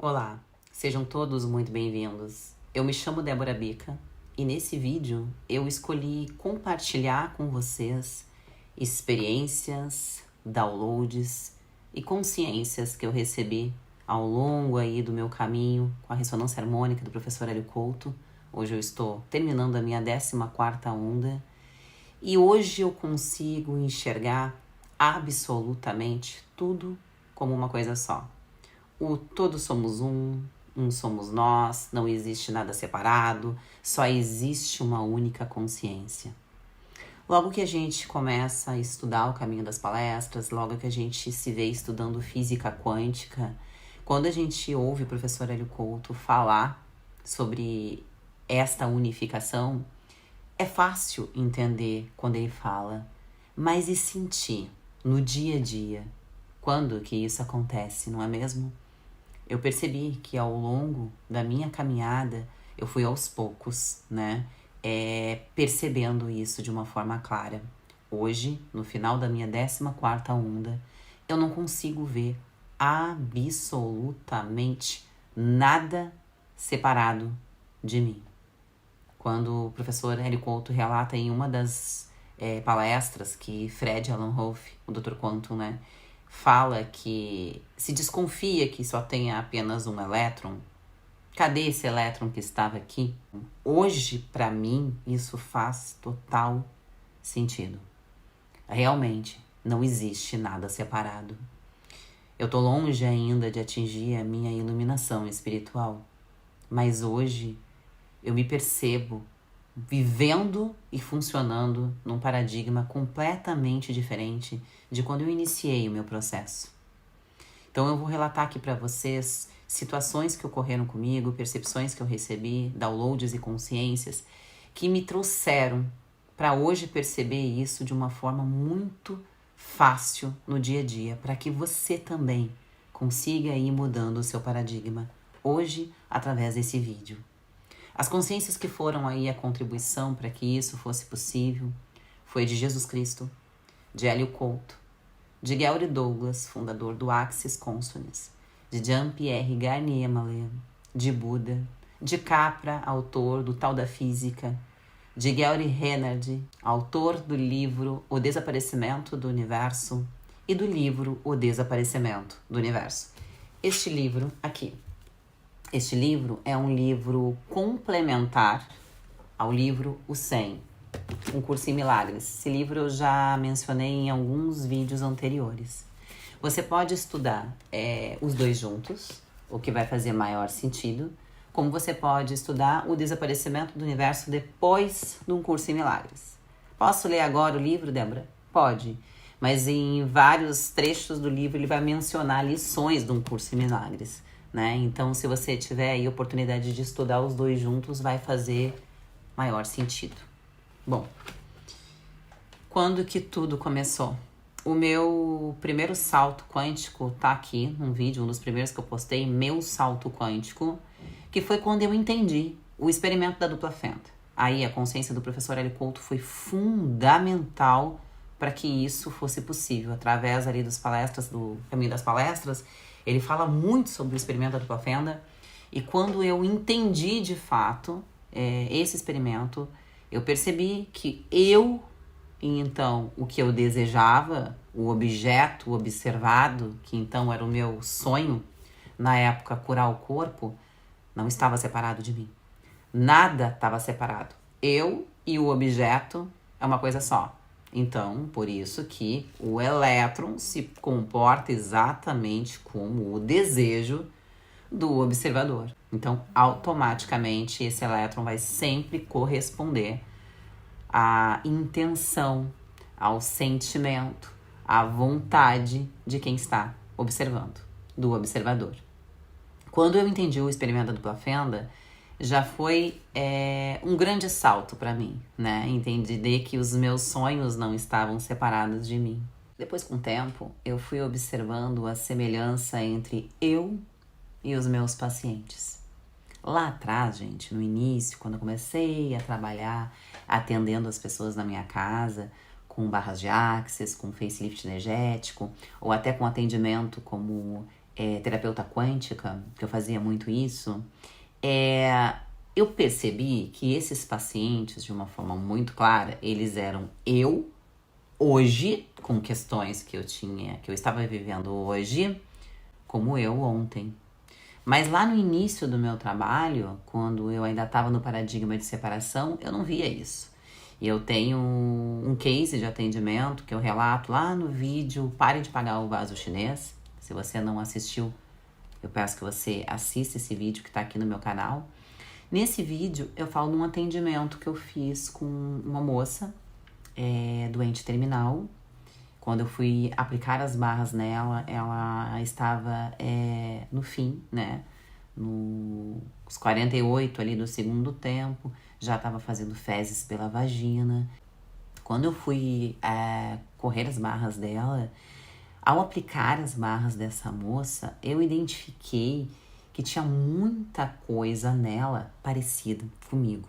Olá, sejam todos muito bem-vindos. Eu me chamo Débora Bica e nesse vídeo eu escolhi compartilhar com vocês experiências, downloads e consciências que eu recebi ao longo aí do meu caminho com a ressonância harmônica do professor Hélio Couto. Hoje eu estou terminando a minha 14ª onda e hoje eu consigo enxergar absolutamente tudo como uma coisa só. O todos somos um somos nós, não existe nada separado, só existe uma única consciência. Logo que a gente começa a estudar o caminho das palestras, logo que a gente se vê estudando física quântica, quando a gente ouve o professor Hélio Couto falar sobre esta unificação, é fácil entender quando ele fala, mas e sentir no dia a dia? Quando que isso acontece, não é mesmo? Eu percebi que ao longo da minha caminhada, eu fui aos poucos, percebendo isso de uma forma clara. Hoje, no final da minha 14ª onda, eu não consigo ver absolutamente nada separado de mim. Quando o professor Hélio Couto relata em uma das palestras que Fred Alan Rolfe, o Dr. Quantum, fala que se desconfia que só tenha apenas um elétron. Cadê esse elétron que estava aqui? Hoje, para mim, isso faz total sentido. Realmente, não existe nada separado. Eu tô longe ainda de atingir a minha iluminação espiritual, mas hoje eu me percebo vivendo e funcionando num paradigma completamente diferente de quando eu iniciei o meu processo. Então eu vou relatar aqui para vocês situações que ocorreram comigo, percepções que eu recebi, downloads e consciências que me trouxeram para hoje perceber isso de uma forma muito fácil no dia a dia, para que você também consiga ir mudando o seu paradigma hoje através desse vídeo. As consciências que foram aí a contribuição para que isso fosse possível foi de Jesus Cristo, de Hélio Couto, de Gary Douglas, fundador do Axis Consciousness, de Jean-Pierre Garnier Mallet, de Buda, de Capra, autor do Tal da Física, de Gary Renard, autor do livro O Desaparecimento do Universo e do livro O Desaparecimento do Universo. Este livro aqui. Este livro é um livro complementar ao livro O 100, Um Curso em Milagres. Esse livro eu já mencionei em alguns vídeos anteriores. Você pode estudar os dois juntos, o que vai fazer maior sentido, como você pode estudar O Desaparecimento do Universo depois de Um Curso em Milagres. Posso ler agora o livro, Débora? Pode, mas em vários trechos do livro ele vai mencionar lições de Um Curso em Milagres. Então, se você tiver aí a oportunidade de estudar os dois juntos, vai fazer maior sentido. Bom, quando que tudo começou? O meu primeiro salto quântico tá aqui num vídeo, um dos primeiros que eu postei, meu salto quântico, que foi quando eu entendi o experimento da dupla fenda. Aí a consciência do professor Hélio Couto foi fundamental para que isso fosse possível. Através ali das palestras, do caminho das palestras, ele fala muito sobre o experimento da dupla fenda, e quando eu entendi de fato esse experimento, eu percebi que então, o que eu desejava, o objeto, o observado, que então era o meu sonho, na época curar o corpo, não estava separado de mim. Nada estava separado. Eu e o objeto é uma coisa só. Então, por isso que o elétron se comporta exatamente como o desejo do observador. Então, automaticamente, esse elétron vai sempre corresponder à intenção, ao sentimento, à vontade de quem está observando, do observador. Quando eu entendi o experimento da dupla fenda, já foi um grande salto para mim, entender que os meus sonhos não estavam separados de mim. Depois, com o tempo, eu fui observando a semelhança entre eu e os meus pacientes. Lá atrás, gente, no início, quando eu comecei a trabalhar atendendo as pessoas na minha casa, com barras de axis, com facelift energético, ou até com atendimento como terapeuta quântica, que eu fazia muito isso, eu percebi que esses pacientes, de uma forma muito clara, eles eram eu hoje, com questões que eu estava vivendo hoje, como eu ontem. Mas lá no início do meu trabalho, quando eu ainda estava no paradigma de separação, eu não via isso. E eu tenho um case de atendimento que eu relato lá no vídeo Pare de Pagar o Vaso Chinês. Se você não assistiu, eu peço que você assista esse vídeo que está aqui no meu canal. Nesse vídeo, eu falo de um atendimento que eu fiz com uma moça doente terminal. Quando eu fui aplicar as barras nela, ela estava no fim, né? Nos 48 ali do segundo tempo, já estava fazendo fezes pela vagina. Quando eu fui correr as barras dela, ao aplicar as barras dessa moça, eu identifiquei que tinha muita coisa nela parecida comigo.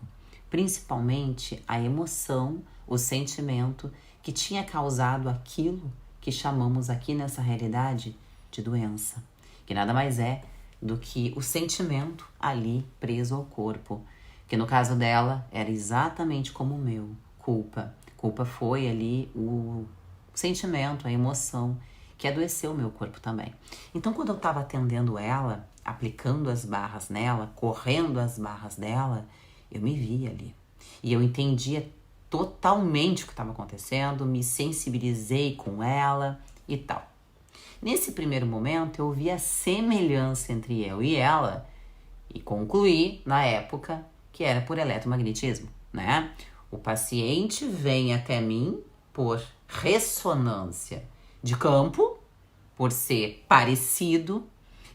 Principalmente a emoção, o sentimento que tinha causado aquilo que chamamos aqui nessa realidade de doença. Que nada mais é do que o sentimento ali preso ao corpo. Que no caso dela era exatamente como o meu, culpa. Culpa foi ali o sentimento, a emoção que adoeceu o meu corpo também. Então, quando eu estava atendendo ela, aplicando as barras nela, correndo as barras dela, eu me vi ali. E eu entendia totalmente o que estava acontecendo, me sensibilizei com ela e tal. Nesse primeiro momento, eu vi a semelhança entre eu e ela e concluí, na época, que era por eletromagnetismo, né? O paciente vem até mim por ressonância de campo, por ser parecido.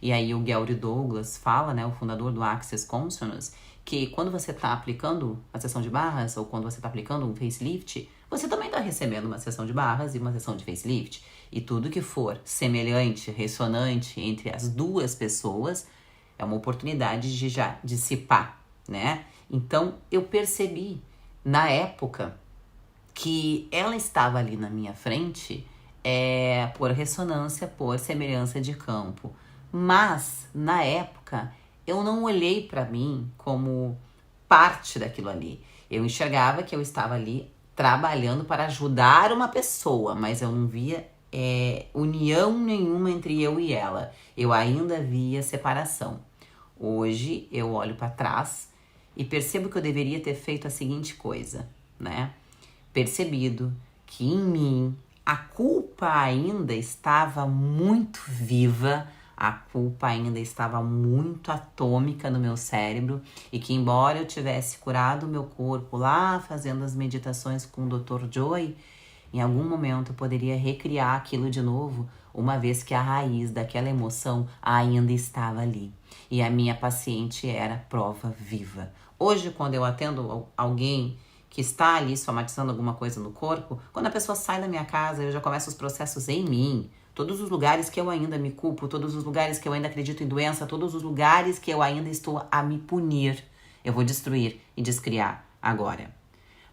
E aí o Gary Douglas fala, né, o fundador do Access Consciousness, que quando você está aplicando a sessão de barras ou quando você está aplicando um facelift, você também está recebendo uma sessão de barras e uma sessão de facelift. E tudo que for semelhante, ressonante entre as duas pessoas é uma oportunidade de já dissipar, né? Então eu percebi na época que ela estava ali na minha frente por ressonância, por semelhança de campo. Mas, na época, eu não olhei para mim como parte daquilo ali. Eu enxergava que eu estava ali trabalhando para ajudar uma pessoa, mas eu não via união nenhuma entre eu e ela. Eu ainda via separação. Hoje, eu olho para trás e percebo que eu deveria ter feito a seguinte coisa, né? Percebido que em mim a culpa ainda estava muito viva, a culpa ainda estava muito atômica no meu cérebro e que embora eu tivesse curado o meu corpo lá fazendo as meditações com o Dr. Joy, em algum momento eu poderia recriar aquilo de novo, uma vez que a raiz daquela emoção ainda estava ali. E a minha paciente era prova viva. Hoje, quando eu atendo alguém que está ali somatizando alguma coisa no corpo, quando a pessoa sai da minha casa, eu já começo os processos em mim. Todos os lugares que eu ainda me culpo, todos os lugares que eu ainda acredito em doença, todos os lugares que eu ainda estou a me punir, eu vou destruir e descriar agora.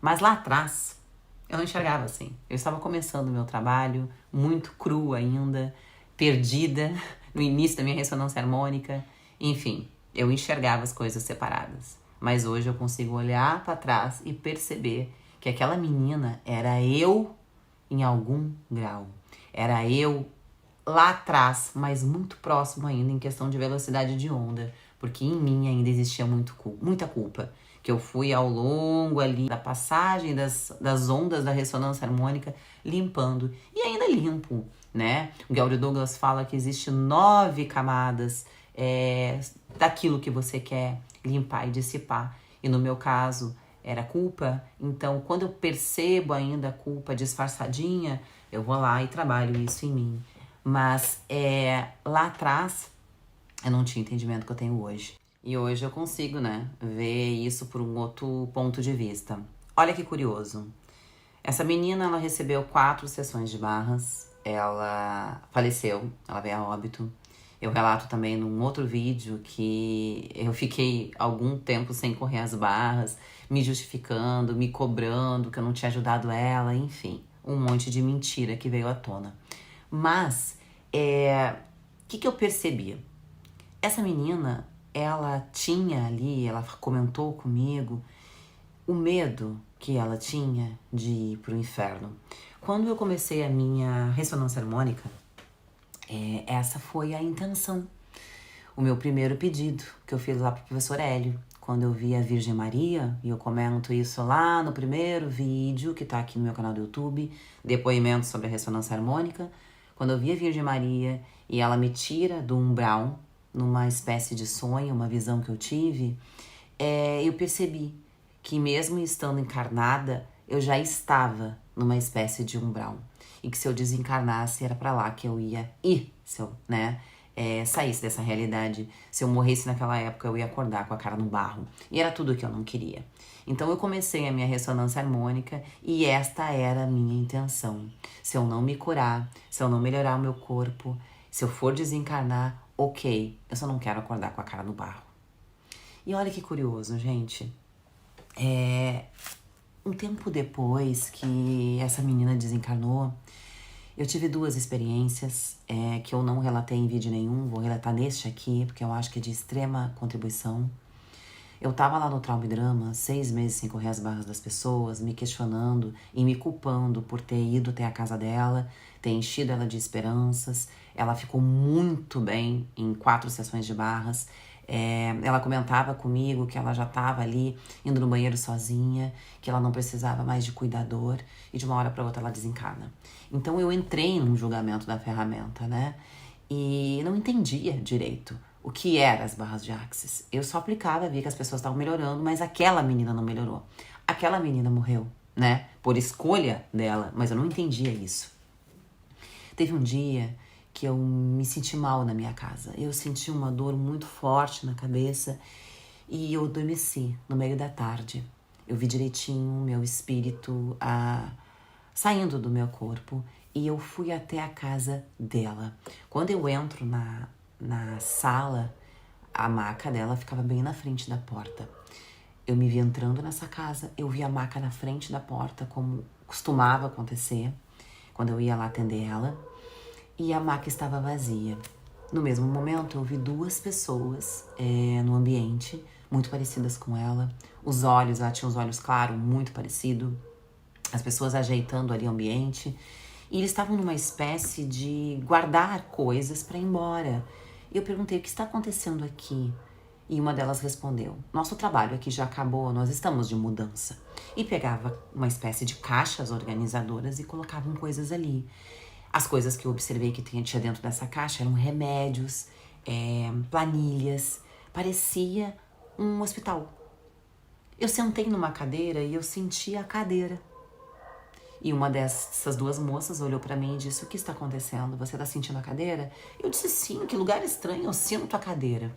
Mas lá atrás, eu não enxergava assim. Eu estava começando o meu trabalho, muito cru ainda, perdida no início da minha ressonância harmônica. Enfim, eu enxergava as coisas separadas. Mas hoje eu consigo olhar para trás e perceber que aquela menina era eu em algum grau. Era eu lá atrás, mas muito próximo ainda em questão de velocidade de onda. Porque em mim ainda existia muita culpa. Que eu fui ao longo ali da passagem das ondas da ressonância harmônica limpando. E ainda limpo, né? O Gary Douglas fala que existe 9 camadas daquilo que você quer limpar e dissipar. E no meu caso, era culpa. Então, quando eu percebo ainda a culpa disfarçadinha, eu vou lá e trabalho isso em mim. Mas lá atrás, eu não tinha o entendimento que eu tenho hoje. E hoje eu consigo, né, ver isso por um outro ponto de vista. Olha que curioso. Essa menina, ela recebeu 4 sessões de barras. Ela faleceu, ela veio a óbito. Eu relato também num outro vídeo que eu fiquei algum tempo sem correr as barras, me justificando, me cobrando, que eu não tinha ajudado ela, enfim. Um monte de mentira que veio à tona. Mas que eu percebia? Essa menina, ela tinha ali, ela comentou comigo o medo que ela tinha de ir pro inferno. Quando eu comecei a minha ressonância harmônica, essa foi a intenção. O meu primeiro pedido que eu fiz lá pro professor Hélio, quando eu vi a Virgem Maria, e eu comento isso lá no primeiro vídeo que tá aqui no meu canal do YouTube, depoimento sobre a ressonância harmônica. Quando eu vi a Virgem Maria e ela me tira do umbral, numa espécie de sonho, uma visão que eu tive, eu percebi que mesmo estando encarnada, eu já estava numa espécie de umbral. E que se eu desencarnasse, era pra lá que eu ia ir, se eu, saísse dessa realidade. Se eu morresse naquela época, eu ia acordar com a cara no barro. E era tudo o que eu não queria. Então eu comecei a minha ressonância harmônica e esta era a minha intenção. Se eu não me curar, se eu não melhorar o meu corpo, se eu for desencarnar, ok, eu só não quero acordar com a cara no barro. E olha que curioso, gente. Um tempo depois que essa menina desencarnou, eu tive 2 experiências que eu não relatei em vídeo nenhum, vou relatar neste aqui, porque eu acho que é de extrema contribuição. Eu tava lá no Trauma e Drama, 6 meses sem correr as barras das pessoas, me questionando e me culpando por ter ido até a casa dela, ter enchido ela de esperanças. Ela ficou muito bem em 4 sessões de barras. Ela comentava comigo que ela já estava ali indo no banheiro sozinha, que ela não precisava mais de cuidador, e de uma hora para outra ela desencarna. Então eu entrei num julgamento da ferramenta, né? E não entendia direito o que eram as barras de Axis. Eu só aplicava, via que as pessoas estavam melhorando, mas aquela menina não melhorou. Aquela menina morreu, né? Por escolha dela, mas eu não entendia isso. Teve um dia que eu me senti mal na minha casa. Eu senti uma dor muito forte na cabeça e eu adormeci no meio da tarde. Eu vi direitinho o meu espírito saindo do meu corpo e eu fui até a casa dela. Quando eu entro na sala, a maca dela ficava bem na frente da porta. Eu me vi entrando nessa casa, eu vi a maca na frente da porta, como costumava acontecer quando eu ia lá atender ela, e a maca estava vazia. No mesmo momento, eu vi 2 pessoas no ambiente, muito parecidas com ela. Os olhos, ela tinha os olhos claros, muito parecido. As pessoas ajeitando ali o ambiente. E eles estavam numa espécie de guardar coisas para ir embora. E eu perguntei, o que está acontecendo aqui? E uma delas respondeu, nosso trabalho aqui já acabou, nós estamos de mudança. E pegava uma espécie de caixas organizadoras e colocavam coisas ali. As coisas que eu observei que tinha dentro dessa caixa eram remédios, planilhas. Parecia um hospital. Eu sentei numa cadeira e eu senti a cadeira. E uma dessas 2 moças olhou pra mim e disse, o que está acontecendo? Você tá sentindo a cadeira? Eu disse, sim, que lugar estranho, eu sinto a cadeira.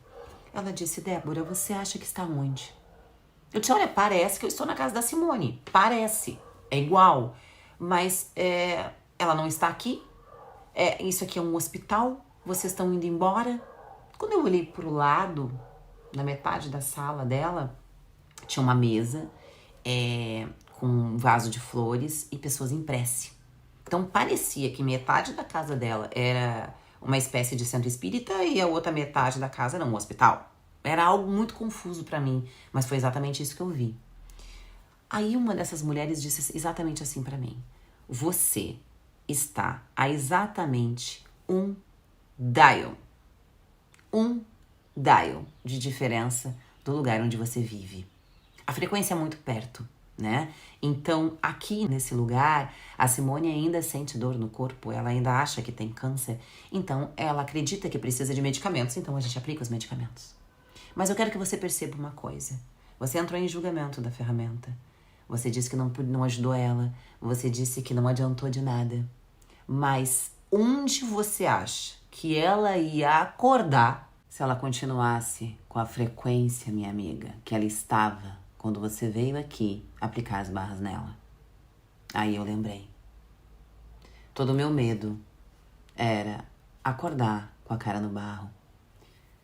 Ela disse, Débora, você acha que está onde? Eu disse, olha, parece que eu estou na casa da Simone. Parece, é igual. Mas ela não está aqui? Isso aqui é um hospital? Vocês estão indo embora? Quando eu olhei pro lado, na metade da sala dela, tinha uma mesa com um vaso de flores e pessoas em prece. Então parecia que metade da casa dela era uma espécie de centro espírita e a outra metade da casa era um hospital. Era algo muito confuso pra mim, mas foi exatamente isso que eu vi. Aí uma dessas mulheres disse exatamente assim pra mim, você está a exatamente um dial de diferença do lugar onde você vive. A frequência é muito perto, né? Então, aqui nesse lugar, a Simone ainda sente dor no corpo, ela ainda acha que tem câncer, então ela acredita que precisa de medicamentos, então a gente aplica os medicamentos. Mas eu quero que você perceba uma coisa. Você entrou em julgamento da ferramenta. Você disse que não ajudou ela, você disse que não adiantou de nada. Mas onde você acha que ela ia acordar se ela continuasse com a frequência, minha amiga, que ela estava quando você veio aqui aplicar as barras nela? Aí eu lembrei. Todo o meu medo era acordar com a cara no barro.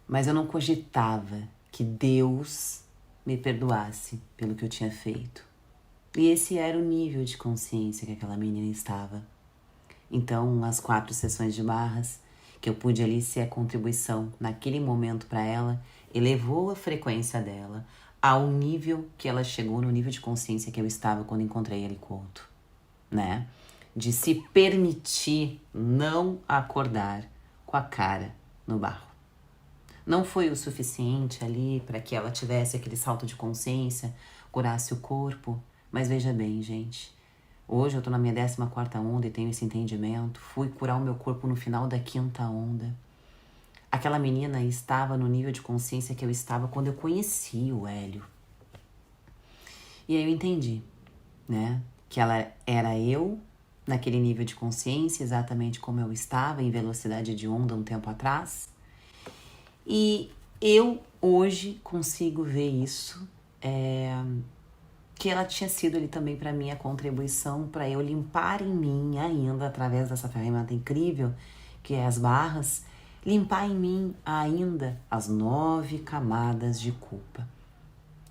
Mas eu não cogitava que Deus me perdoasse pelo que eu tinha feito. E esse era o nível de consciência que aquela menina estava. Então, as 4 sessões de barras que eu pude ali ser a contribuição naquele momento para ela, elevou a frequência dela ao nível que ela chegou, no nível de consciência que eu estava quando encontrei ele Couto, né? De se permitir não acordar com a cara no barro. Não foi o suficiente ali para que ela tivesse aquele salto de consciência, curasse o corpo, mas veja bem, gente, hoje eu tô na minha 14ª onda e tenho esse entendimento, fui curar o meu corpo no final da 5ª onda. Aquela menina estava no nível de consciência que eu estava quando eu conheci o Hélio. E aí eu entendi, né, que ela era eu naquele nível de consciência, exatamente como eu estava, em velocidade de onda um tempo atrás. E eu hoje consigo ver isso, que ela tinha sido ali também para mim a contribuição para eu limpar em mim ainda, através dessa ferramenta incrível que é as barras, limpar em mim ainda as 9 camadas de culpa,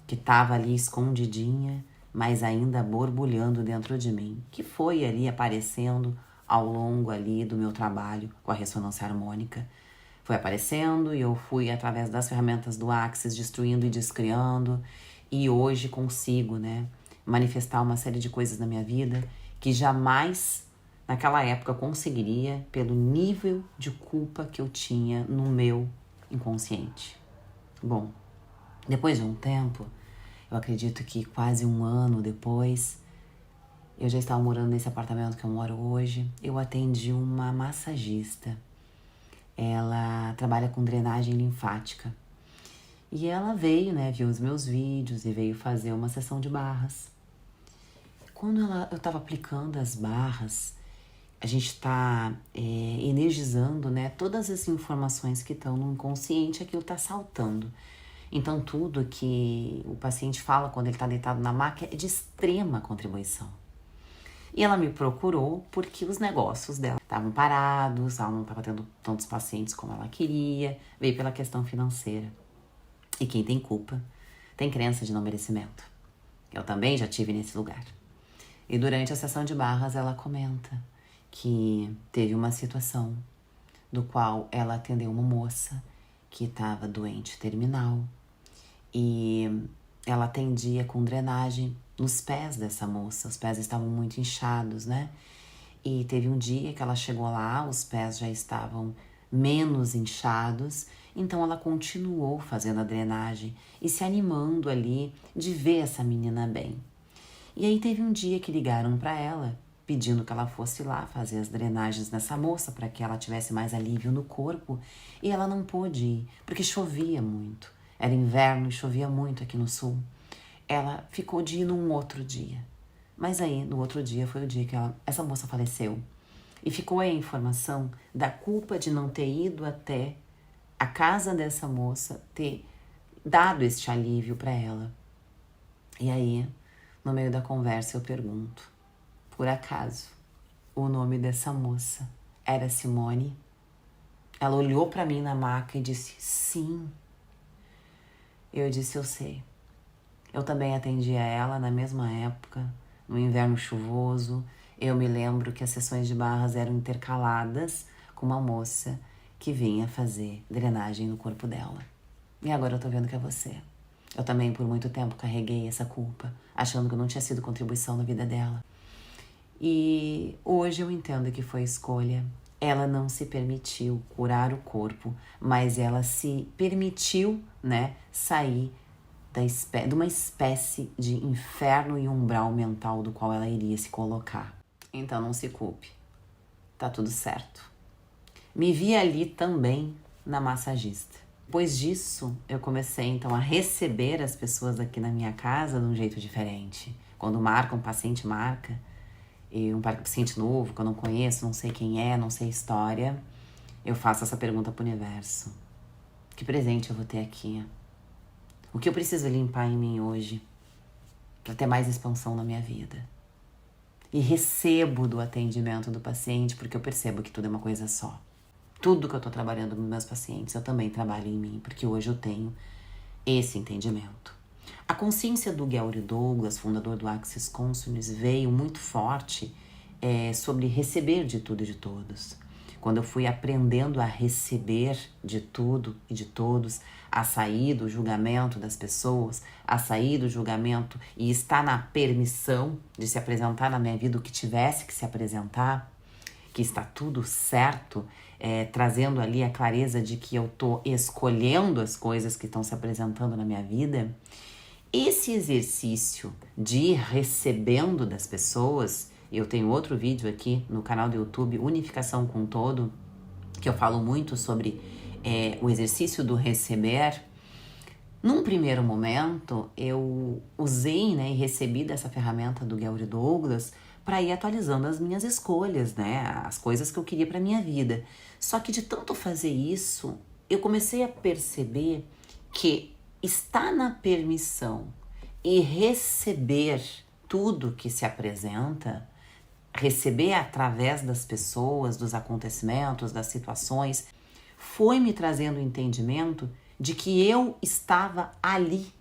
que estava ali escondidinha, mas ainda borbulhando dentro de mim, que foi ali aparecendo ao longo ali do meu trabalho com a ressonância harmônica. Foi aparecendo e eu fui, através das ferramentas do Axis, destruindo e descriando. E hoje consigo, né, manifestar uma série de coisas na minha vida que jamais, naquela época, conseguiria pelo nível de culpa que eu tinha no meu inconsciente. Bom, depois de um tempo, eu acredito que quase um ano depois, eu já estava morando nesse apartamento que eu moro hoje, eu atendi uma massagista. Ela trabalha com drenagem linfática. E ela veio, né, viu os meus vídeos e veio fazer uma sessão de barras. Quando eu estava aplicando as barras, a gente está energizando, né, todas as informações que estão no inconsciente, aquilo está saltando. Então tudo que o paciente fala quando ele está deitado na maca é de extrema contribuição. E ela me procurou porque os negócios dela estavam parados, ela não estava tendo tantos pacientes como ela queria, veio pela questão financeira. E quem tem culpa tem crença de não merecimento. Eu também já tive nesse lugar. E durante a sessão de barras ela comenta que teve uma situação do qual ela atendeu uma moça que estava doente terminal e ela atendia com drenagem nos pés dessa moça. Os pés estavam muito inchados, né? E teve um dia que ela chegou lá, os pés já estavam menos inchados, então ela continuou fazendo a drenagem e se animando ali de ver essa menina bem. E aí teve um dia que ligaram para ela, pedindo que ela fosse lá fazer as drenagens nessa moça para que ela tivesse mais alívio no corpo, e ela não pôde ir, porque chovia muito. Era inverno e chovia muito aqui no sul. Ela ficou de ir num outro dia. Mas aí, no outro dia, foi o dia que essa moça faleceu. E ficou aí a informação da culpa de não ter ido até a casa dessa moça, ter dado este alívio para ela. E aí, no meio da conversa, eu pergunto, por acaso, o nome dessa moça era Simone? Ela olhou para mim na maca e disse, sim. Eu disse, eu sei. Eu também atendia ela na mesma época, no inverno chuvoso. Eu me lembro que as sessões de barras eram intercaladas com uma moça que vinha fazer drenagem no corpo dela. E agora eu tô vendo que é você. Eu também, por muito tempo, carreguei essa culpa, achando que eu não tinha sido contribuição na vida dela. E hoje eu entendo que foi escolha. Ela não se permitiu curar o corpo, mas ela se permitiu, né, sair de uma espécie de inferno e umbral mental do qual ela iria se colocar. Então não se culpe. Tá tudo certo. Me vi ali também na massagista. Depois disso, eu comecei então a receber as pessoas aqui na minha casa de um jeito diferente. Quando marca, um paciente marca, e um paciente novo que eu não conheço, não sei quem é, não sei a história, eu faço essa pergunta pro universo. Que presente eu vou ter aqui? O que eu preciso limpar em mim hoje para ter mais expansão na minha vida? E recebo do atendimento do paciente, porque eu percebo que tudo é uma coisa só. Tudo que eu tô trabalhando nos meus pacientes, eu também trabalho em mim, porque hoje eu tenho esse entendimento. A consciência do Gary Douglas, fundador do Axis Consciousness, veio muito forte sobre receber de tudo e de todos. quando eu fui aprendendo a receber de tudo e de todos, a sair do julgamento das pessoas, a sair do julgamento e estar na permissão de se apresentar na minha vida o que tivesse que se apresentar, que está tudo certo, trazendo ali a clareza de que eu tô escolhendo as coisas que estão se apresentando na minha vida. Esse exercício de ir recebendo das pessoas, eu tenho outro vídeo aqui no canal do YouTube, Unificação com Todo, que eu falo muito sobre o exercício do receber. Num primeiro momento, eu usei, né, e recebi dessa ferramenta do Gary Douglas para ir atualizando as minhas escolhas, né, as coisas que eu queria para minha vida. Só que de tanto fazer isso, eu comecei a perceber que estar na permissão e receber tudo que se apresenta, receber através das pessoas, dos acontecimentos, das situações, foi me trazendo o entendimento de que eu estava ali,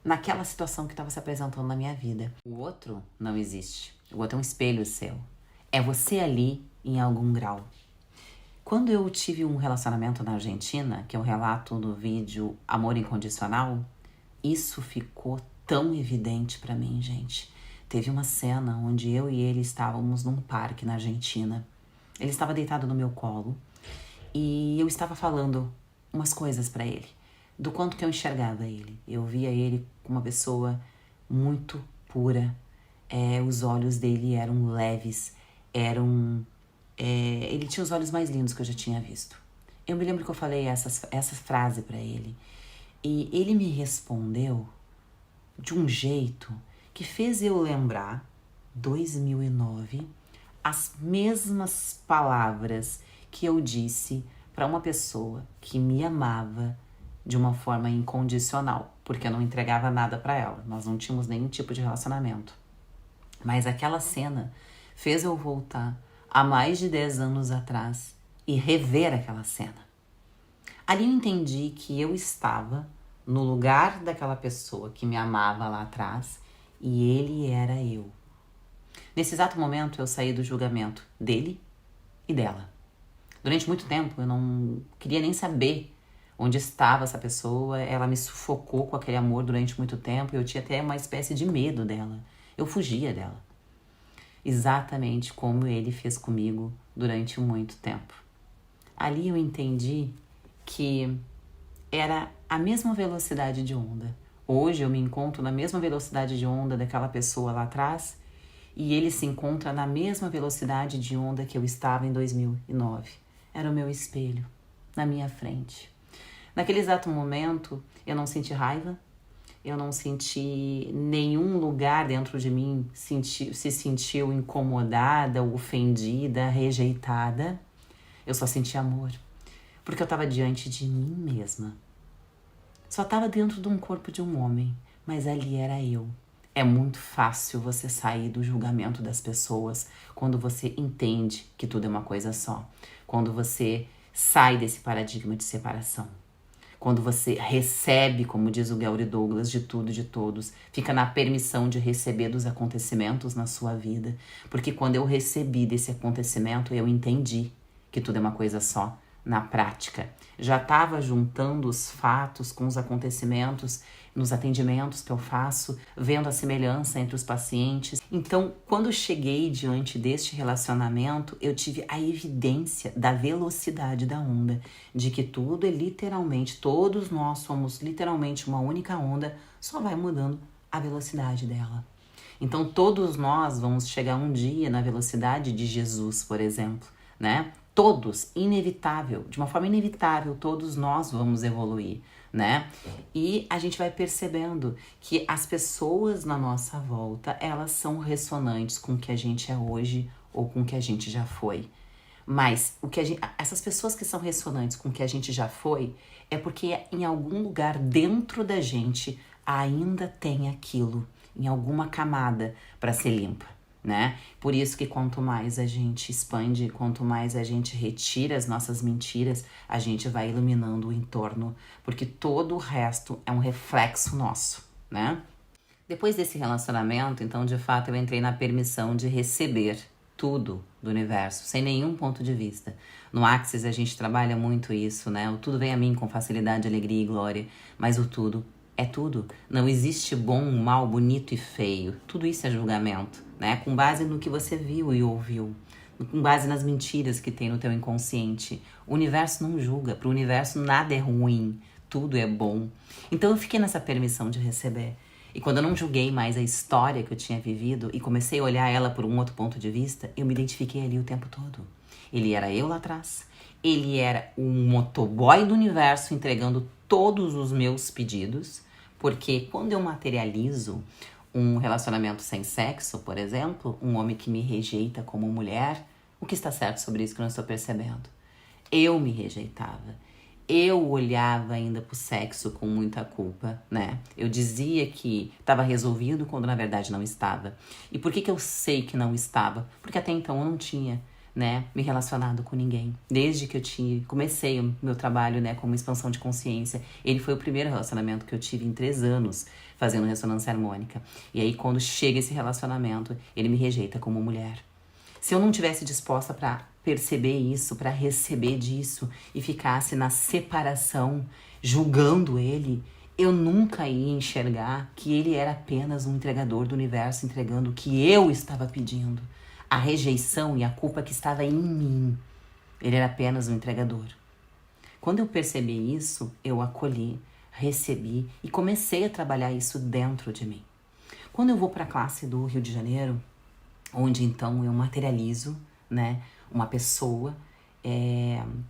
naquela situação que estava se apresentando na minha vida. O outro não existe. O outro é um espelho seu. É você ali em algum grau. Quando eu tive um relacionamento na Argentina, que eu relato no vídeo Amor Incondicional, isso ficou tão evidente pra mim, gente. Teve uma cena onde eu e ele estávamos num parque na Argentina. Ele estava deitado no meu colo e eu estava falando umas coisas pra ele, do quanto que eu enxergava ele. Eu via ele como uma pessoa muito pura. Os olhos dele eram leves, ele tinha os olhos mais lindos que eu já tinha visto. Eu me lembro que eu falei essa frase pra ele e ele me respondeu de um jeito que fez eu lembrar, 2009, as mesmas palavras que eu disse para uma pessoa que me amava de uma forma incondicional, porque eu não entregava nada para ela, nós não tínhamos nenhum tipo de relacionamento. Mas aquela cena fez eu voltar há mais de 10 anos atrás e rever aquela cena. Ali eu entendi que eu estava no lugar daquela pessoa que me amava lá atrás e ele era eu. Nesse exato momento eu saí do julgamento dele e dela. Durante muito tempo eu não queria nem saber onde estava essa pessoa, ela me sufocou com aquele amor durante muito tempo e eu tinha até uma espécie de medo dela. Eu fugia dela. Exatamente como ele fez comigo durante muito tempo. Ali eu entendi que era a mesma velocidade de onda. Hoje eu me encontro na mesma velocidade de onda daquela pessoa lá atrás e ele se encontra na mesma velocidade de onda que eu estava em 2009. Era o meu espelho, na minha frente. Naquele exato momento, eu não senti raiva, eu não senti nenhum lugar dentro de mim se sentiu incomodada, ofendida, rejeitada. Eu só senti amor, porque eu estava diante de mim mesma. Só estava dentro de um corpo de um homem, mas ali era eu. É muito fácil você sair do julgamento das pessoas quando você entende que tudo é uma coisa só. Quando você sai desse paradigma de separação. Quando você recebe, como diz o Gary Douglas, de tudo e de todos, fica na permissão de receber dos acontecimentos na sua vida. Porque quando eu recebi desse acontecimento, eu entendi que tudo é uma coisa só, na prática. Já estava juntando os fatos com os acontecimentos nos atendimentos que eu faço, vendo a semelhança entre os pacientes. Então, quando eu cheguei diante deste relacionamento, eu tive a evidência da velocidade da onda, de que tudo é literalmente, todos nós somos literalmente uma única onda, só vai mudando a velocidade dela. Então, todos nós vamos chegar um dia na velocidade de Jesus, por exemplo, né? Todos, inevitável, de uma forma inevitável, todos nós vamos evoluir, né? E a gente vai percebendo que as pessoas na nossa volta, elas são ressonantes com o que a gente é hoje ou com o que a gente já foi. Mas essas pessoas que são ressonantes com o que a gente já foi, é porque em algum lugar dentro da gente ainda tem aquilo, em alguma camada para ser limpa. Né? Por isso que quanto mais a gente expande, quanto mais a gente retira as nossas mentiras, a gente vai iluminando o entorno, porque todo o resto é um reflexo nosso, né? Depois desse relacionamento, então, de fato, eu entrei na permissão de receber tudo do universo, sem nenhum ponto de vista. No Axis a gente trabalha muito isso, né? O tudo vem a mim com facilidade, alegria e glória, mas o tudo é tudo. Não existe bom, mal, bonito e feio. Tudo isso é julgamento, né? Com base no que você viu e ouviu, com base nas mentiras que tem no teu inconsciente. O universo não julga, para o universo nada é ruim, tudo é bom. Então eu fiquei nessa permissão de receber. E quando eu não julguei mais a história que eu tinha vivido e comecei a olhar ela por um outro ponto de vista, eu me identifiquei ali o tempo todo. Ele era eu lá atrás. Ele era um motoboy do universo entregando todos os meus pedidos. Porque quando eu materializo um relacionamento sem sexo, por exemplo, um homem que me rejeita como mulher, o que está certo sobre isso que eu não estou percebendo? Eu me rejeitava. Eu olhava ainda pro sexo com muita culpa, né? Eu dizia que estava resolvido quando na verdade não estava. E por que eu sei que não estava? Porque até então eu não tinha, né, me relacionado com ninguém. Desde que comecei o meu trabalho, né, como expansão de consciência, ele foi o primeiro relacionamento que eu tive em 3 anos fazendo ressonância harmônica. E aí quando chega esse relacionamento, ele me rejeita como mulher. Se eu não tivesse disposta para perceber isso, para receber disso e ficasse na separação, julgando ele, eu nunca ia enxergar que ele era apenas um entregador do universo, entregando o que eu estava pedindo. A rejeição e a culpa que estava em mim. Ele era apenas um entregador. Quando eu percebi isso, eu acolhi, recebi e comecei a trabalhar isso dentro de mim. Quando eu vou para a classe do Rio de Janeiro, onde então eu materializo, né, uma pessoa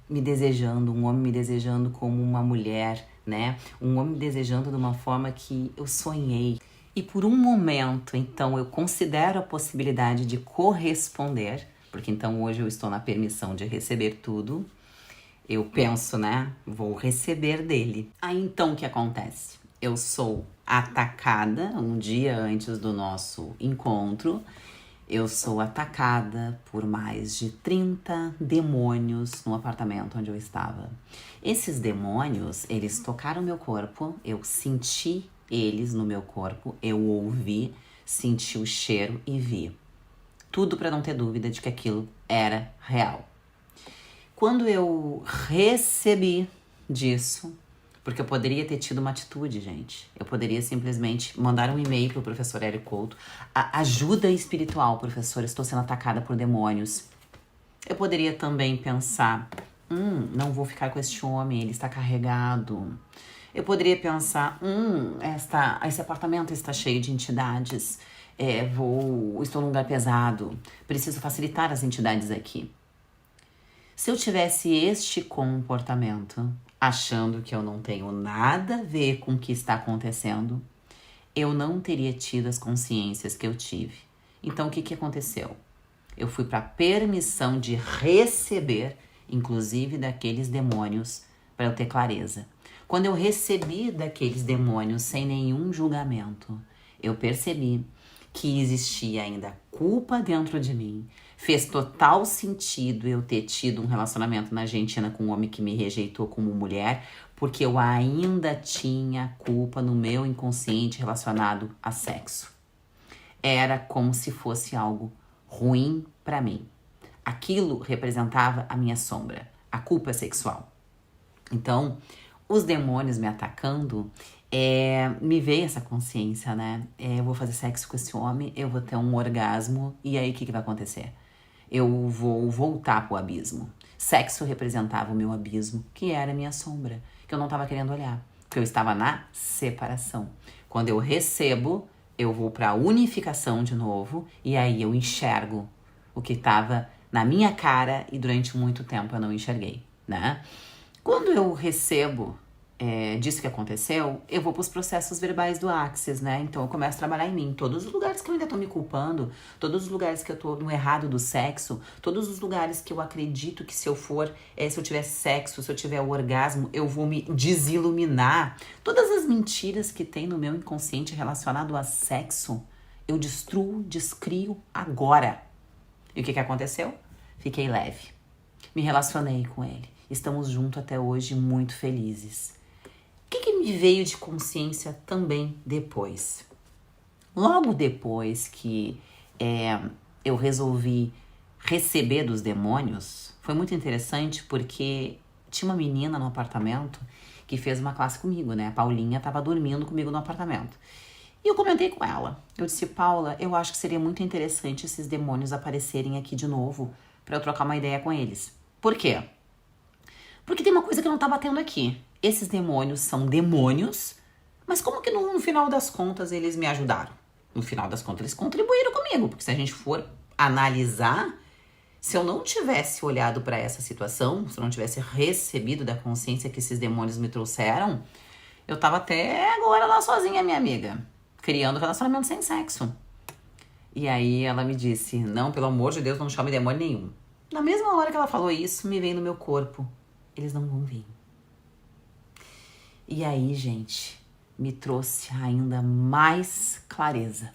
me desejando, um homem me desejando como uma mulher, né, um homem me desejando de uma forma que eu sonhei. E por um momento, então, eu considero a possibilidade de corresponder, porque então hoje eu estou na permissão de receber tudo. Eu penso, né, vou receber dele. Aí então o que acontece? Eu sou atacada um dia antes do nosso encontro. Eu sou atacada por mais de 30 demônios no apartamento onde eu estava. Esses demônios, eles tocaram meu corpo, eu senti eles no meu corpo, eu ouvi, senti o cheiro e vi. Tudo para não ter dúvida de que aquilo era real. Quando eu recebi disso, porque eu poderia ter tido uma atitude, gente. Eu poderia simplesmente mandar um e-mail pro professor Érico Couto. Ajuda espiritual, professor, estou sendo atacada por demônios. Eu poderia também pensar, não vou ficar com este homem, ele está carregado. Eu poderia pensar, esse apartamento está cheio de entidades. Estou num lugar pesado. Preciso facilitar as entidades aqui. Se eu tivesse este comportamento, achando que eu não tenho nada a ver com o que está acontecendo, eu não teria tido as consciências que eu tive. Então, o que aconteceu? Eu fui para a permissão de receber, inclusive daqueles demônios, para eu ter clareza. Quando eu recebi daqueles demônios sem nenhum julgamento, eu percebi que existia ainda culpa dentro de mim. Fez total sentido eu ter tido um relacionamento na Argentina com um homem que me rejeitou como mulher, porque eu ainda tinha culpa no meu inconsciente relacionado a sexo. Era como se fosse algo ruim para mim. Aquilo representava a minha sombra, a culpa sexual. Então, os demônios me atacando, me veio essa consciência, né? Eu vou fazer sexo com esse homem, eu vou ter um orgasmo, e aí o que vai acontecer? Eu vou voltar pro abismo. Sexo representava o meu abismo, que era a minha sombra, que eu não estava querendo olhar, porque eu estava na separação. Quando eu recebo, eu vou pra unificação de novo, e aí eu enxergo o que estava na minha cara e durante muito tempo eu não enxerguei, né? Quando eu recebo disso que aconteceu, eu vou para os processos verbais do Axis, né? Então eu começo a trabalhar em mim. Todos os lugares que eu ainda tô me culpando, todos os lugares que eu tô no errado do sexo, todos os lugares que eu acredito que se eu tiver sexo, se eu tiver o orgasmo, eu vou me desiluminar. Todas as mentiras que tem no meu inconsciente relacionado a sexo, eu destruo, descrio agora. E o que aconteceu? Fiquei leve. Me relacionei com ele. Estamos juntos até hoje, muito felizes. O que me veio de consciência também depois? Logo depois que eu resolvi receber dos demônios foi muito interessante porque tinha uma menina no apartamento que fez uma classe comigo, né? A Paulinha estava dormindo comigo no apartamento. E eu comentei com ela. Eu disse, Paula, eu acho que seria muito interessante esses demônios aparecerem aqui de novo para eu trocar uma ideia com eles. Por quê? Porque tem uma coisa que não tá batendo aqui. Esses demônios são demônios, mas como que no final das contas eles me ajudaram? No final das contas eles contribuíram comigo, porque se a gente for analisar, se eu não tivesse olhado para essa situação, se eu não tivesse recebido da consciência que esses demônios me trouxeram, eu tava até agora lá sozinha, minha amiga, criando relacionamento sem sexo. E aí ela me disse, não, pelo amor de Deus, não chame demônio nenhum. Na mesma hora que ela falou isso, me veio no meu corpo, eles não vão vir. E aí, gente, me trouxe ainda mais clareza.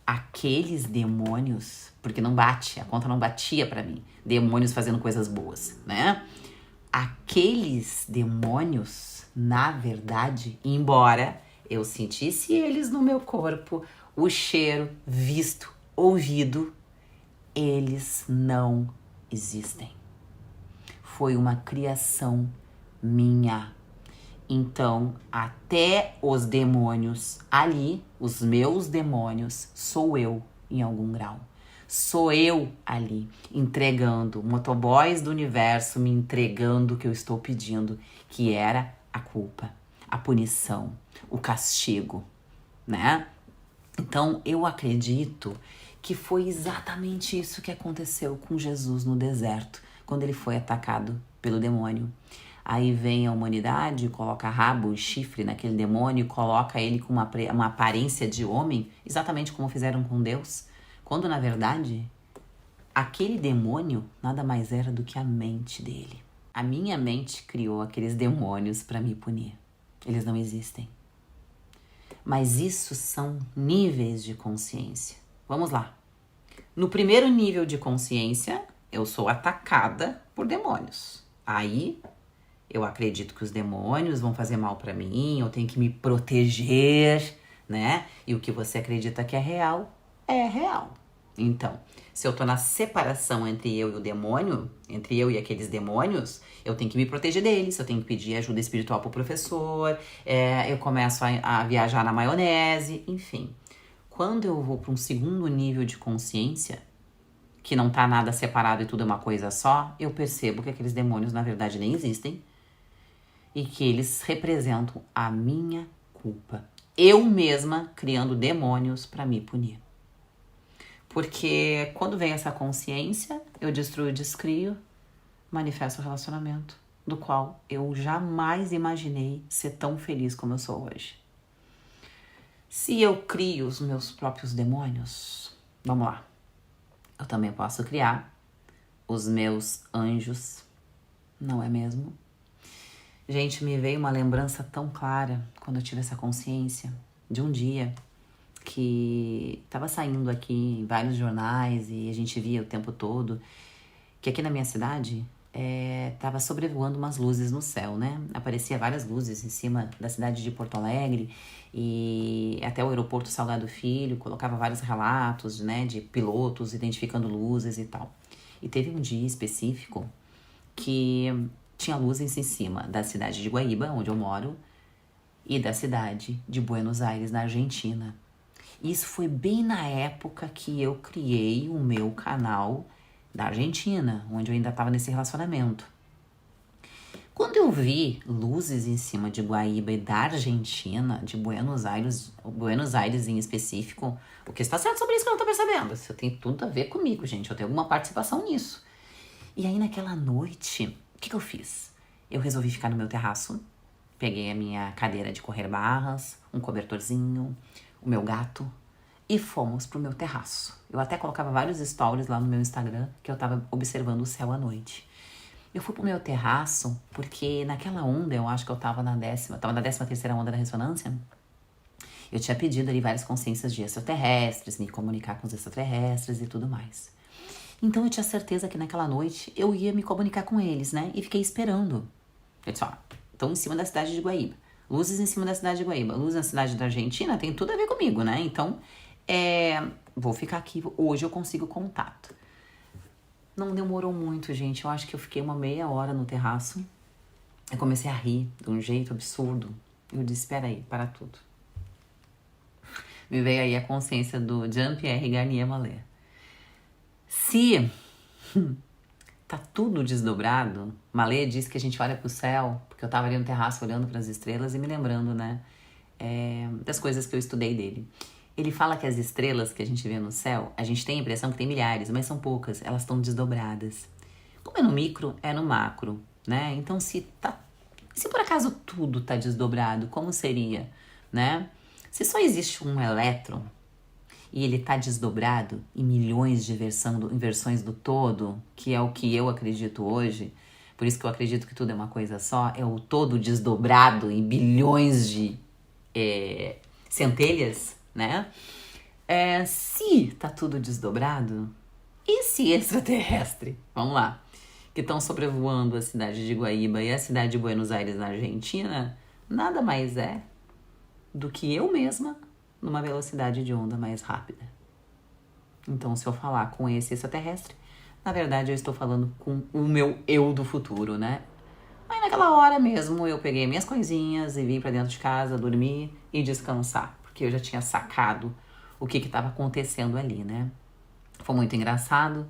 Aqueles demônios, porque não bate, a conta não batia pra mim, demônios fazendo coisas boas, né? Aqueles demônios, na verdade, embora eu sentisse eles no meu corpo, o cheiro, visto, ouvido, eles não existem. Foi uma criação minha. Então, até os demônios ali, os meus demônios, sou eu em algum grau. Sou eu ali, entregando, motoboys do universo me entregando o que eu estou pedindo, que era a culpa, a punição, o castigo, né? Então, eu acredito que foi exatamente isso que aconteceu com Jesus no deserto, quando ele foi atacado pelo demônio. Aí vem a humanidade, coloca rabo e chifre naquele demônio, coloca ele com uma aparência de homem, exatamente como fizeram com Deus, quando na verdade aquele demônio nada mais era do que a mente dele. A minha mente criou aqueles demônios para me punir. Eles não existem. Mas isso são níveis de consciência. Vamos lá. No primeiro nível de consciência, eu sou atacada por demônios. Aí eu acredito que os demônios vão fazer mal pra mim, eu tenho que me proteger, né? E o que você acredita que é real, é real. Então, se eu tô na separação entre eu e o demônio, entre eu e aqueles demônios, eu tenho que me proteger deles, eu tenho que pedir ajuda espiritual pro professor, eu começo a viajar na maionese, enfim. Quando eu vou para um segundo nível de consciência, que não tá nada separado e tudo é uma coisa só, eu percebo que aqueles demônios na verdade nem existem, e que eles representam a minha culpa. Eu mesma criando demônios para me punir. Porque quando vem essa consciência, eu destruo, descrio, manifesto o relacionamento, do qual eu jamais imaginei ser tão feliz como eu sou hoje. Se eu crio os meus próprios demônios, vamos lá, eu também posso criar os meus anjos, não é mesmo? Gente, me veio uma lembrança tão clara quando eu tive essa consciência de um dia que estava saindo aqui em vários jornais e a gente via o tempo todo que aqui na minha cidade estava sobrevoando umas luzes no céu, né? Aparecia várias luzes em cima da cidade de Porto Alegre e até o aeroporto Salgado Filho colocava vários relatos, né, de pilotos identificando luzes e tal. E teve um dia específico que tinha luzes em cima da cidade de Guaíba, onde eu moro, e da cidade de Buenos Aires, na Argentina. Isso foi bem na época que eu criei o meu canal da Argentina, onde eu ainda estava nesse relacionamento. Quando eu vi luzes em cima de Guaíba e da Argentina, de Buenos Aires em específico, o que está certo sobre isso que eu não tô percebendo? Isso tem tudo a ver comigo, gente. Eu tenho alguma participação nisso. E aí naquela noite, o que eu fiz? Eu resolvi ficar no meu terraço, peguei a minha cadeira de correr barras, um cobertorzinho, o meu gato e fomos pro meu terraço. Eu até colocava vários stories lá no meu Instagram que eu tava observando o céu à noite. Eu fui pro meu terraço porque naquela onda, eu acho que eu tava na 13ª onda da ressonância, eu tinha pedido ali várias consciências de extraterrestres, me comunicar com os extraterrestres e tudo mais. Então eu tinha certeza que naquela noite eu ia me comunicar com eles, né? E fiquei esperando. Eu disse, ó, estão em cima da cidade de Guaíba. Luzes em cima da cidade de Guaíba. Luz na cidade da Argentina tem tudo a ver comigo, né? Então, vou ficar aqui. Hoje eu consigo contato. Não demorou muito, gente. Eu acho que eu fiquei uma meia hora no terraço. Eu comecei a rir de um jeito absurdo. Eu disse, espera aí, para tudo. Me veio aí a consciência do Jean-Pierre Garnier Mallet. Se tá tudo desdobrado, Mallet disse que a gente olha pro céu, porque eu tava ali no terraço olhando para as estrelas e me lembrando, né, das coisas que eu estudei dele. Ele fala que as estrelas que a gente vê no céu, a gente tem a impressão que tem milhares, mas são poucas, elas estão desdobradas. Como é no micro, é no macro, né? Então, se por acaso tudo tá desdobrado, como seria, né? Se só existe um elétron e ele tá desdobrado em milhões de versões do todo, que é o que eu acredito hoje, por isso que eu acredito que tudo é uma coisa só, é o todo desdobrado em bilhões de centelhas, né? Se tá tudo desdobrado, e se extraterrestre? Vamos lá. Que estão sobrevoando a cidade de Guaíba e a cidade de Buenos Aires, na Argentina, nada mais é do que eu mesma numa velocidade de onda mais rápida. Então, se eu falar com esse extraterrestre, na verdade eu estou falando com o meu eu do futuro, né? Aí naquela hora mesmo eu peguei minhas coisinhas e vim pra dentro de casa, dormir e descansar, porque eu já tinha sacado o que estava acontecendo ali, né? Foi muito engraçado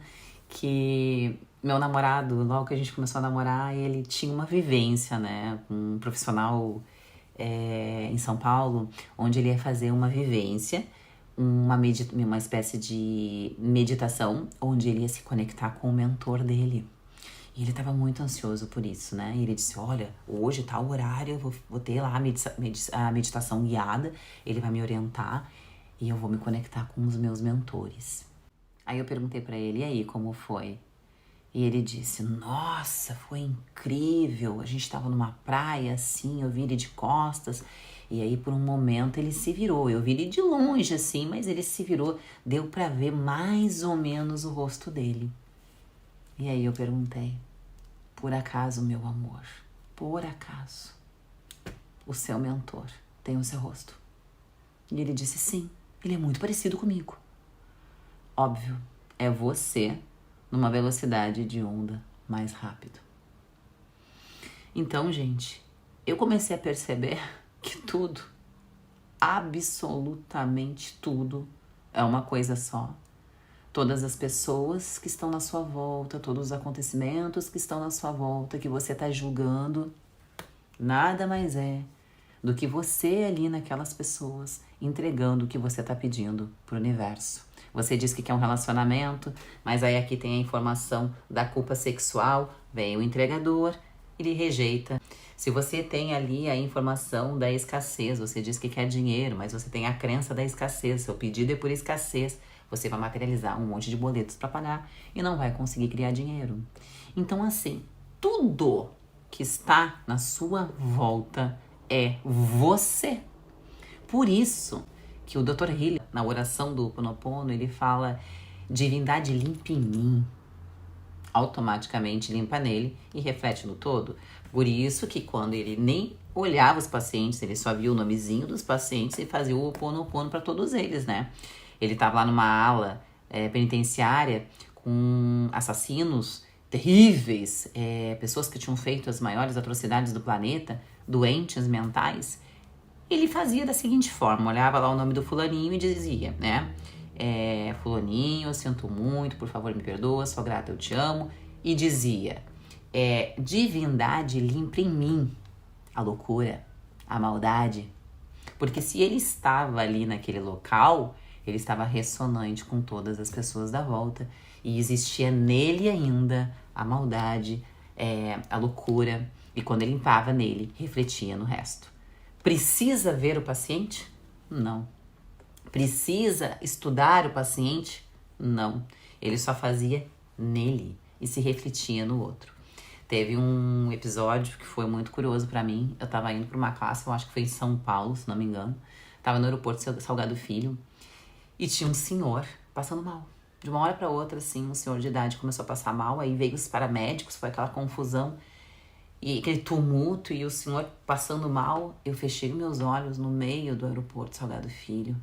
que meu namorado, logo que a gente começou a namorar, ele tinha uma vivência, né, com um profissional em São Paulo, onde ele ia fazer uma vivência, uma espécie de meditação, onde ele ia se conectar com o mentor dele. E ele estava muito ansioso por isso, né? E ele disse, olha, hoje, tal horário, eu vou ter lá a meditação guiada, ele vai me orientar e eu vou me conectar com os meus mentores. Aí eu perguntei pra ele, e aí, como foi? E ele disse, nossa, foi incrível, a gente tava numa praia assim, eu vi ele de costas, e aí por um momento ele se virou, eu vi ele de longe assim, mas ele se virou, deu pra ver mais ou menos o rosto dele. E aí eu perguntei, por acaso, meu amor, por acaso, o seu mentor tem o seu rosto? E ele disse, sim, ele é muito parecido comigo. Óbvio, é você numa velocidade de onda mais rápido. Então, gente, eu comecei a perceber que tudo, absolutamente tudo, é uma coisa só. Todas as pessoas que estão na sua volta, todos os acontecimentos que estão na sua volta, que você está julgando, nada mais é do que você ali naquelas pessoas entregando o que você está pedindo pro universo. Você diz que quer um relacionamento, mas aí aqui tem a informação da culpa sexual, vem o entregador, ele rejeita. Se você tem ali a informação da escassez, você diz que quer dinheiro, mas você tem a crença da escassez, seu pedido é por escassez, você vai materializar um monte de boletos para pagar e não vai conseguir criar dinheiro. Então, assim, tudo que está na sua volta é você. Por isso que o Dr. Hiller, na oração do Ho Oponopono, ele fala, divindade limpa em mim, automaticamente limpa nele e reflete no todo. Por isso que quando ele nem olhava os pacientes, ele só via o nomezinho dos pacientes e fazia o Ho Oponopono para todos eles, né? Ele estava lá numa ala penitenciária com assassinos terríveis, pessoas que tinham feito as maiores atrocidades do planeta, doentes mentais. Ele fazia da seguinte forma, olhava lá o nome do fulaninho e dizia, né? Fulaninho, eu sinto muito, por favor me perdoa, sou grata, eu te amo. E dizia, divindade limpa em mim a loucura, a maldade. Porque se ele estava ali naquele local, ele estava ressonante com todas as pessoas da volta. E existia nele ainda a maldade, a loucura. E quando ele limpava nele, refletia no resto. Precisa ver o paciente? Não. Precisa estudar o paciente? Não. Ele só fazia nele e se refletia no outro. Teve um episódio que foi muito curioso pra mim. Eu tava indo pra uma classe, eu acho que foi em São Paulo, se não me engano. Tava no aeroporto Salgado Filho e tinha um senhor passando mal. De uma hora pra outra, assim, um senhor de idade começou a passar mal, aí veio os paramédicos, foi aquela confusão. E aquele tumulto e o senhor passando mal, eu fechei meus olhos no meio do aeroporto Salgado Filho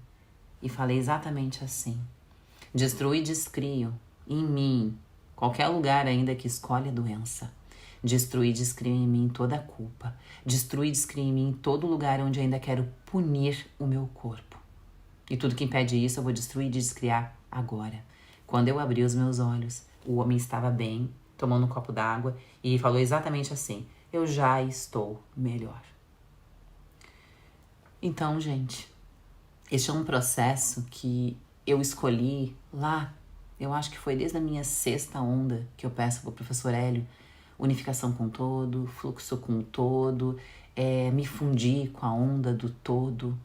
e falei exatamente assim. Destruo e descrio em mim qualquer lugar ainda que escolhe a doença. Destruir e descrever em mim toda a culpa. Destruir e descrever em mim todo lugar onde ainda quero punir o meu corpo. E tudo que impede isso eu vou destruir e descriar agora. Quando eu abri os meus olhos, o homem estava bem, tomando um copo d'água e falou exatamente assim: eu já estou melhor. Então, gente, este é um processo que eu escolhi lá, eu acho que foi desde a minha 6ª onda que eu peço para o professor Hélio, unificação com o todo, fluxo com o todo, me fundir com a onda do todo.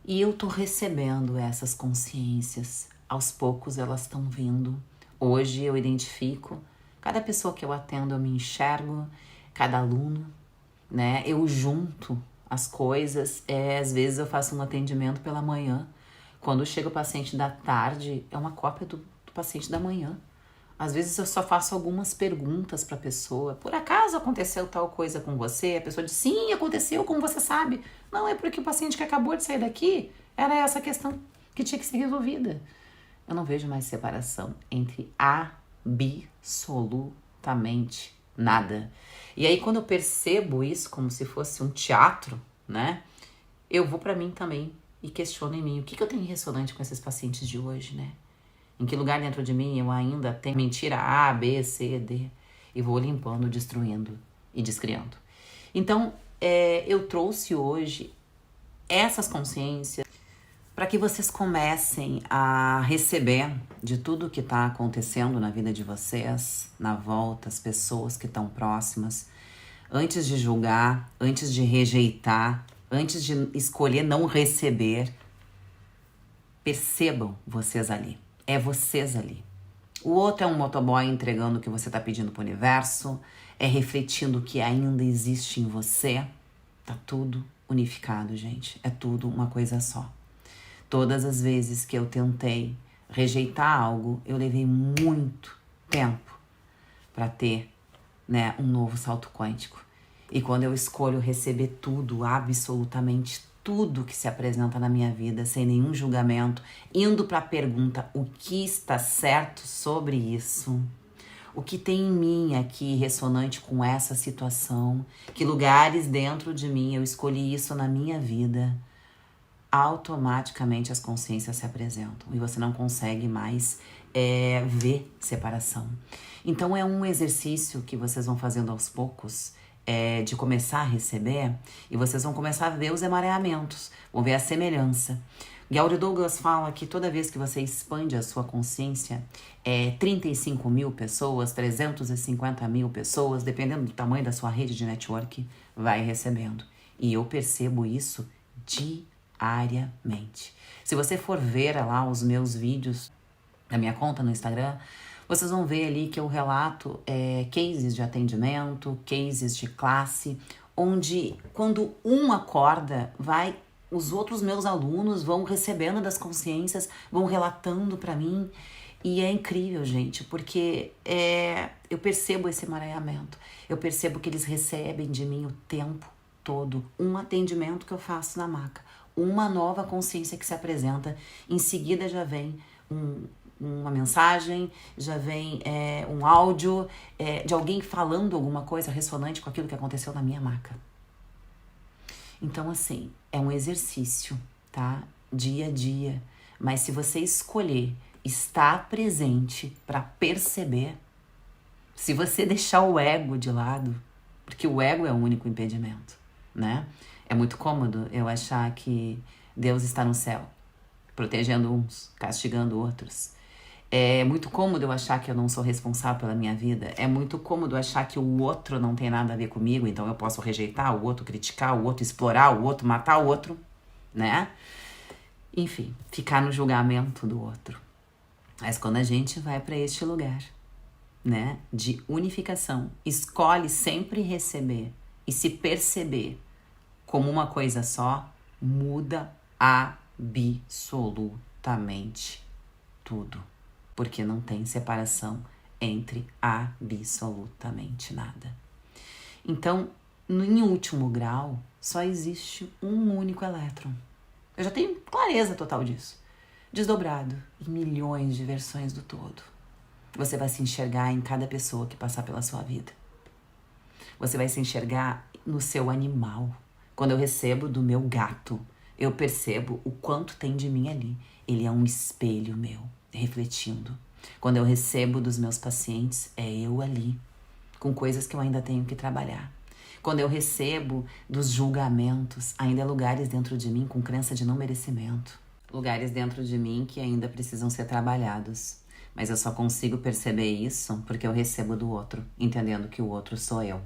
E eu tô recebendo essas consciências, aos poucos elas estão vindo. Hoje eu identifico, cada pessoa que eu atendo eu me enxergo, cada aluno, né? Eu junto as coisas, às vezes eu faço um atendimento pela manhã, quando chega o paciente da tarde, é uma cópia do paciente da manhã. Às vezes eu só faço algumas perguntas para a pessoa. Por acaso aconteceu tal coisa com você? A pessoa diz, sim, aconteceu, como você sabe. Não, é porque o paciente que acabou de sair daqui, era essa questão que tinha que ser resolvida. Eu não vejo mais separação entre absolutamente nada. E aí quando eu percebo isso como se fosse um teatro, né? Eu vou para mim também e questiono em mim o que eu tenho em ressonante com esses pacientes de hoje, né? Em que lugar dentro de mim eu ainda tenho mentira A, B, C, D. E vou limpando, destruindo e descriando. Então, eu trouxe hoje essas consciências para que vocês comecem a receber de tudo que está acontecendo na vida de vocês, na volta, as pessoas que estão próximas, antes de julgar, antes de rejeitar, antes de escolher não receber, percebam vocês ali. É vocês ali. O outro é um motoboy entregando o que você está pedindo para o universo, é refletindo o que ainda existe em você. Tá tudo unificado, gente. É tudo uma coisa só. Todas as vezes que eu tentei rejeitar algo, eu levei muito tempo para ter, né, um novo salto quântico. E quando eu escolho receber tudo, absolutamente tudo que se apresenta na minha vida, sem nenhum julgamento, indo para a pergunta, o que está certo sobre isso? O que tem em mim aqui ressonante com essa situação? Que lugares dentro de mim eu escolhi isso na minha vida? Automaticamente as consciências se apresentam e você não consegue mais ver separação. Então é um exercício que vocês vão fazendo aos poucos, de começar a receber, e vocês vão começar a ver os emaranhamentos, vão ver a semelhança. Gary Douglas fala que toda vez que você expande a sua consciência, 35 mil pessoas, 350 mil pessoas, dependendo do tamanho da sua rede de network, vai recebendo. E eu percebo isso diariamente. Se você for ver lá os meus vídeos da minha conta no Instagram, vocês vão ver ali que eu relato cases de atendimento, cases de classe, onde quando um acorda, os outros meus alunos vão recebendo das consciências, vão relatando para mim. E é incrível, gente, porque eu percebo esse emaranhamento. Eu percebo que eles recebem de mim o tempo todo um atendimento que eu faço na maca, uma nova consciência que se apresenta. Em seguida já vem uma mensagem, já vem um áudio de alguém falando alguma coisa ressonante com aquilo que aconteceu na minha maca. Então, assim, é um exercício, tá? Dia a dia. Mas se você escolher estar presente para perceber, se você deixar o ego de lado, porque o ego é o único impedimento, né? É muito cômodo eu achar que Deus está no céu, protegendo uns, castigando outros. É muito cômodo eu achar que eu não sou responsável pela minha vida. É muito cômodo achar que o outro não tem nada a ver comigo, então eu posso rejeitar o outro, criticar o outro, explorar o outro, matar o outro, né? Enfim, ficar no julgamento do outro. Mas quando a gente vai para este lugar, né, de unificação, escolhe sempre receber e se perceber como uma coisa só, muda absolutamente tudo. Porque não tem separação entre absolutamente nada. Então, em último grau, só existe um único elétron. Eu já tenho clareza total disso. Desdobrado em milhões de versões do todo. Você vai se enxergar em cada pessoa que passar pela sua vida. Você vai se enxergar no seu animal. Quando eu recebo do meu gato, eu percebo o quanto tem de mim ali. Ele é um espelho meu, refletindo. Quando eu recebo dos meus pacientes, é eu ali, com coisas que eu ainda tenho que trabalhar. Quando eu recebo dos julgamentos, ainda há lugares dentro de mim com crença de não merecimento. Lugares dentro de mim que ainda precisam ser trabalhados. Mas eu só consigo perceber isso porque eu recebo do outro, entendendo que o outro sou eu.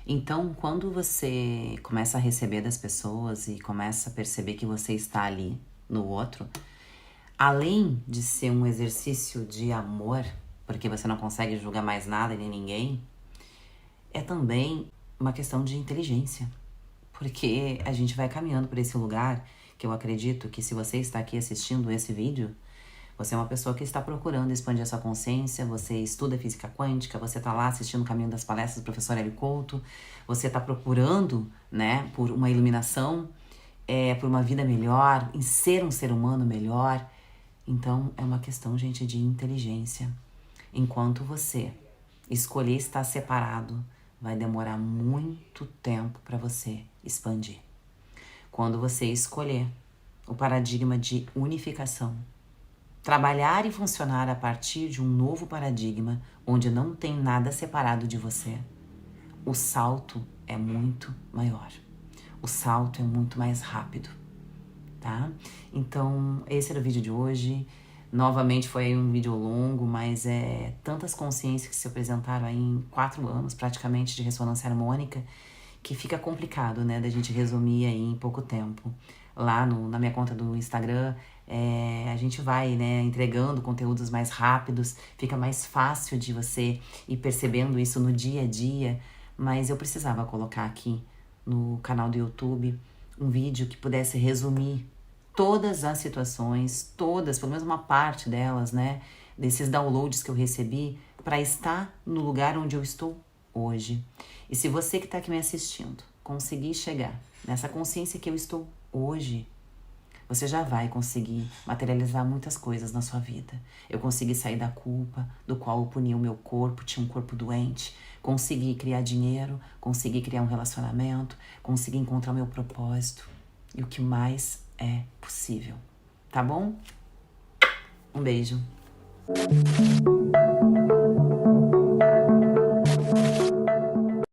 Então, quando você começa a receber das pessoas e começa a perceber que você está ali no outro, além de ser um exercício de amor, porque você não consegue julgar mais nada nem ninguém, é também uma questão de inteligência. Porque a gente vai caminhando por esse lugar que eu acredito que se você está aqui assistindo esse vídeo, você é uma pessoa que está procurando expandir a sua consciência, você estuda física quântica, você está lá assistindo o caminho das palestras do professor Hélio Couto, você está procurando, né, por uma iluminação, por uma vida melhor, em ser um ser humano melhor. Então, é uma questão, gente, de inteligência. Enquanto você escolher estar separado, vai demorar muito tempo para você expandir. Quando você escolher o paradigma de unificação, trabalhar e funcionar a partir de um novo paradigma, onde não tem nada separado de você, o salto é muito maior. O salto é muito mais rápido, tá? Então, esse era o vídeo de hoje. Novamente foi um vídeo longo, mas tantas consciências que se apresentaram aí em 4 anos, praticamente, de ressonância harmônica, que fica complicado, né, da gente resumir aí em pouco tempo. Lá na minha conta do Instagram, a gente vai, né, entregando conteúdos mais rápidos, fica mais fácil de você ir percebendo isso no dia a dia, mas eu precisava colocar aqui no canal do YouTube um vídeo que pudesse resumir todas as situações, todas, pelo menos uma parte delas, né, desses downloads que eu recebi, para estar no lugar onde eu estou hoje. E se você que está aqui me assistindo conseguir chegar nessa consciência que eu estou hoje, você já vai conseguir materializar muitas coisas na sua vida. Eu consegui sair da culpa, do qual eu punia o meu corpo, tinha um corpo doente, consegui criar dinheiro, consegui criar um relacionamento, consegui encontrar o meu propósito e o que mais é possível. Tá bom? Um beijo.